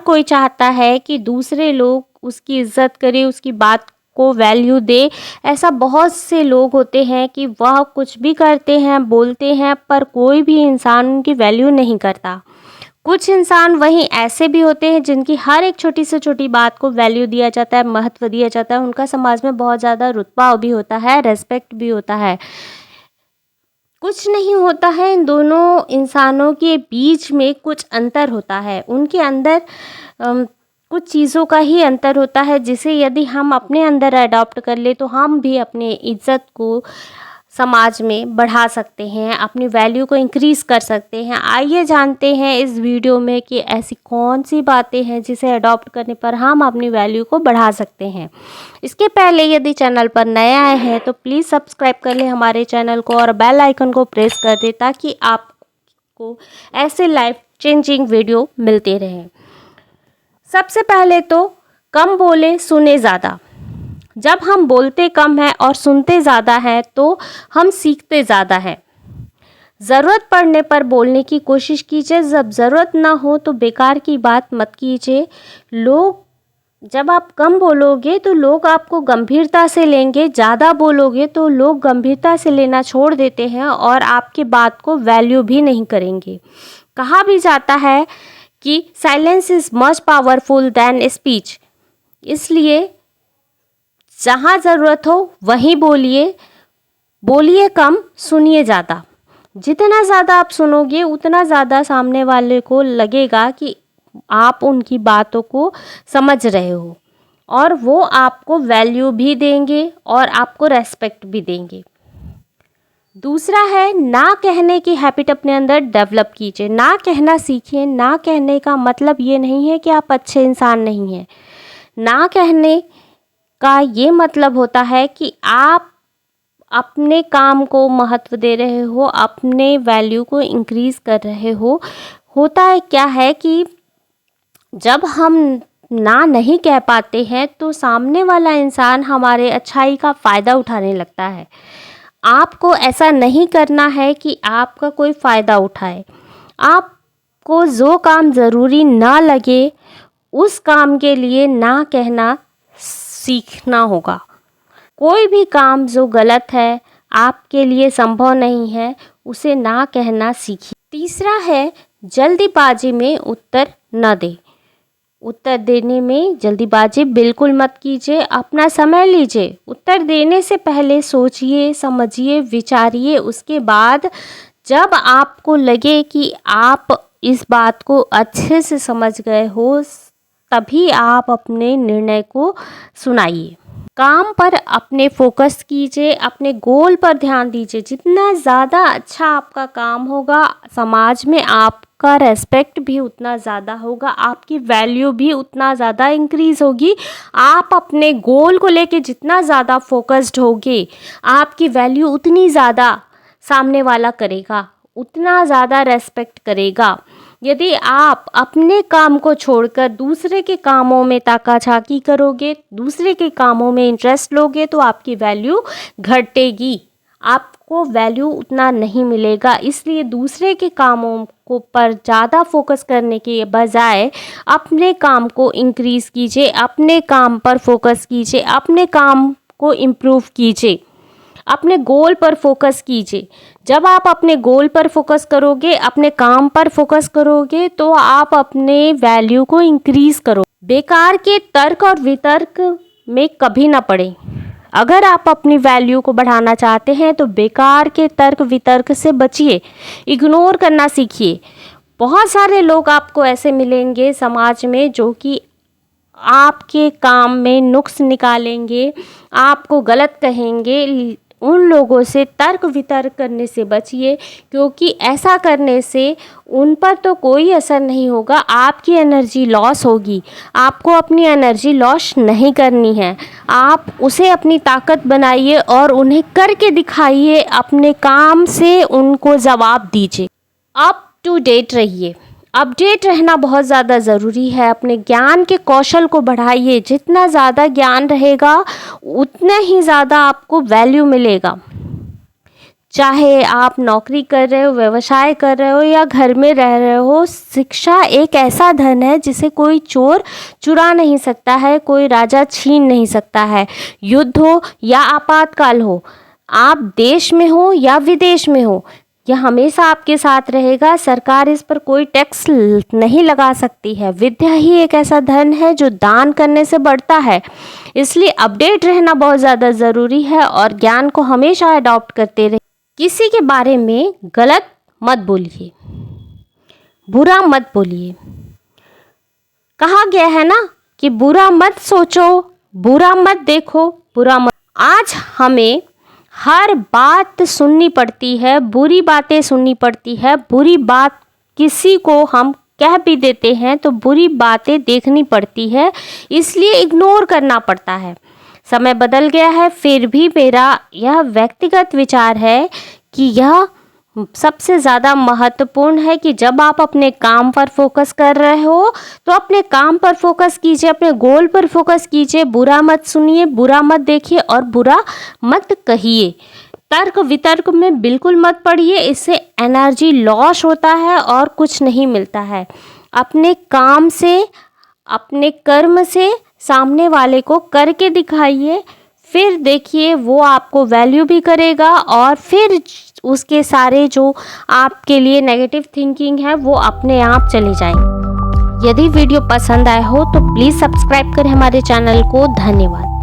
कोई चाहता है कि दूसरे लोग उसकी इज़्ज़त करें, उसकी बात को वैल्यू दे। ऐसा बहुत से लोग होते हैं कि वह कुछ भी करते हैं, बोलते हैं, पर कोई भी इंसान उनकी वैल्यू नहीं करता। कुछ इंसान वहीं ऐसे भी होते हैं जिनकी हर एक छोटी से छोटी बात को वैल्यू दिया जाता है, महत्व दिया जाता है। उनका समाज में बहुत ज़्यादा रुतबा भी होता है, रेस्पेक्ट भी होता है। कुछ नहीं होता है, इन दोनों इंसानों के बीच में कुछ अंतर होता है। उनके अंदर कुछ चीज़ों का ही अंतर होता है, जिसे यदि हम अपने अंदर अडॉप्ट कर ले तो हम भी अपने इज़्ज़त को समाज में बढ़ा सकते हैं, अपनी वैल्यू को इंक्रीज़ कर सकते हैं। आइए जानते हैं इस वीडियो में कि ऐसी कौन सी बातें हैं जिसे अडॉप्ट करने पर हम अपनी वैल्यू को बढ़ा सकते हैं। इसके पहले यदि चैनल पर नए आए हैं तो प्लीज़ सब्सक्राइब कर लें हमारे चैनल को और बेल आइकन को प्रेस कर दें, ताकि आपको ऐसे लाइफ चेंजिंग वीडियो मिलते रहें। सबसे पहले तो कम बोले सुने ज़्यादा। जब हम बोलते कम है और सुनते ज़्यादा है तो हम सीखते ज़्यादा है। ज़रूरत पड़ने पर बोलने की कोशिश कीजिए, जब ज़रूरत ना हो तो बेकार की बात मत कीजिए। जब आप कम बोलोगे तो लोग आपको गंभीरता से लेंगे, ज़्यादा बोलोगे तो लोग गंभीरता से लेना छोड़ देते हैं और आपकी बात को वैल्यू भी नहीं करेंगे। कहा भी जाता है कि silence is much powerful then speech. इसलिए जहाँ ज़रूरत हो वहीं बोलिए, बोलिए कम, सुनिए ज़्यादा। जितना ज़्यादा आप सुनोगे उतना ज़्यादा सामने वाले को लगेगा कि आप उनकी बातों को समझ रहे हो, और वो आपको वैल्यू भी देंगे और आपको रेस्पेक्ट भी देंगे। दूसरा है, ना कहने की हैबिट अपने अंदर डेवलप कीजिए। ना कहना सीखिए। ना कहने का मतलब ये नहीं है कि आप अच्छे इंसान नहीं हैं। ना कहने का ये मतलब होता है कि आप अपने काम को महत्व दे रहे हो, अपने वैल्यू को इंक्रीज़ कर रहे हो। होता है क्या है कि जब हम ना नहीं कह पाते हैं तो सामने वाला इंसान हमारे अच्छाई का फ़ायदा उठाने लगता है। आपको ऐसा नहीं करना है कि आपका कोई फ़ायदा उठाए। आपको जो काम ज़रूरी ना लगे उस काम के लिए ना कहना सीखना होगा। कोई भी काम जो गलत है, आपके लिए संभव नहीं है, उसे ना कहना सीखिए। तीसरा है, जल्दीबाजी में उत्तर न दें। उत्तर देने में जल्दीबाजी बिल्कुल मत कीजिए। अपना समय लीजिए। उत्तर देने से पहले सोचिए, समझिए, विचारिए। उसके बाद जब आपको लगे कि आप इस बात को अच्छे से समझ गए हो, तभी आप अपने निर्णय को सुनाइए। काम पर अपने फोकस कीजिए, अपने गोल पर ध्यान दीजिए। जितना ज़्यादा अच्छा आपका काम होगा, समाज में आपका रेस्पेक्ट भी उतना ज़्यादा होगा, आपकी वैल्यू भी उतना ज़्यादा इंक्रीज़ होगी। आप अपने गोल को लेके जितना ज़्यादा फोकस्ड होगे, आपकी वैल्यू उतनी ज़्यादा सामने वाला करेगा, उतना ज़्यादा रेस्पेक्ट करेगा। यदि आप अपने काम को छोड़कर दूसरे के कामों में ताका-झाकी करोगे, दूसरे के कामों में इंटरेस्ट लोगे, तो आपकी वैल्यू घटेगी, आपको वैल्यू उतना नहीं मिलेगा। इसलिए दूसरे के कामों को पर ज़्यादा फोकस करने के बजाय अपने काम को इंक्रीज़ कीजिए, अपने काम पर फोकस कीजिए, अपने काम को इम्प्रूव कीजिए, अपने गोल पर फोकस कीजिए। जब आप अपने गोल पर फोकस करोगे, अपने काम पर फोकस करोगे, तो आप अपने वैल्यू को इंक्रीज़ करो। बेकार के तर्क और वितर्क में कभी ना पड़े। अगर आप अपनी वैल्यू को बढ़ाना चाहते हैं तो बेकार के तर्क वितर्क से बचिए, इग्नोर करना सीखिए। बहुत सारे लोग आपको ऐसे मिलेंगे समाज में जो कि आपके काम में नुक्स निकालेंगे, आपको गलत कहेंगे। उन लोगों से तर्क वितर्क करने से बचिए, क्योंकि ऐसा करने से उन पर तो कोई असर नहीं होगा, आपकी एनर्जी लॉस होगी। आपको अपनी एनर्जी लॉस नहीं करनी है। आप उसे अपनी ताकत बनाइए और उन्हें करके दिखाइए। अपने काम से उनको जवाब दीजिए। अप टू डेट रहिए। अपडेट रहना बहुत ज़्यादा ज़रूरी है। अपने ज्ञान के कौशल को बढ़ाइए। जितना ज़्यादा ज्ञान रहेगा उतना ही ज़्यादा आपको वैल्यू मिलेगा। चाहे आप नौकरी कर रहे हो, व्यवसाय कर रहे हो या घर में रह रहे हो, शिक्षा एक ऐसा धन है जिसे कोई चोर चुरा नहीं सकता है, कोई राजा छीन नहीं सकता है। युद्ध हो या आपातकाल हो, आप देश में हो या विदेश में हो, यह हमेशा आपके साथ रहेगा। सरकार इस पर कोई टैक्स नहीं लगा सकती है। विद्या ही एक ऐसा धन है जो दान करने से बढ़ता है। इसलिए अपडेट रहना बहुत ज़्यादा ज़रूरी है और ज्ञान को हमेशा अडॉप्ट करते रहिए। किसी के बारे में गलत मत बोलिए, बुरा मत बोलिए। कहा गया है ना कि बुरा मत सोचो, बुरा मत देखो, बुरा मत। आज हमें हर बात सुननी पड़ती है, बुरी बातें सुननी पड़ती है। बुरी बात किसी को हम कह भी देते हैं तो बुरी बातें देखनी पड़ती है, इसलिए इग्नोर करना पड़ता है। समय बदल गया है, फिर भी मेरा यह व्यक्तिगत विचार है कि यह सबसे ज़्यादा महत्वपूर्ण है कि जब आप अपने काम पर फोकस कर रहे हो तो अपने काम पर फोकस कीजिए, अपने गोल पर फोकस कीजिए। बुरा मत सुनिए, बुरा मत देखिए और बुरा मत कहिए। तर्क वितर्क में बिल्कुल मत पड़िए, इससे एनर्जी लॉस होता है और कुछ नहीं मिलता है। अपने काम से, अपने कर्म से सामने वाले को करके दिखाइए, फिर देखिए वो आपको वैल्यू भी करेगा और फिर उसके सारे जो आपके लिए नेगेटिव थिंकिंग है वो अपने आप चले जाएंगे। यदि वीडियो पसंद आया हो तो प्लीज़ सब्सक्राइब करें हमारे चैनल को। धन्यवाद।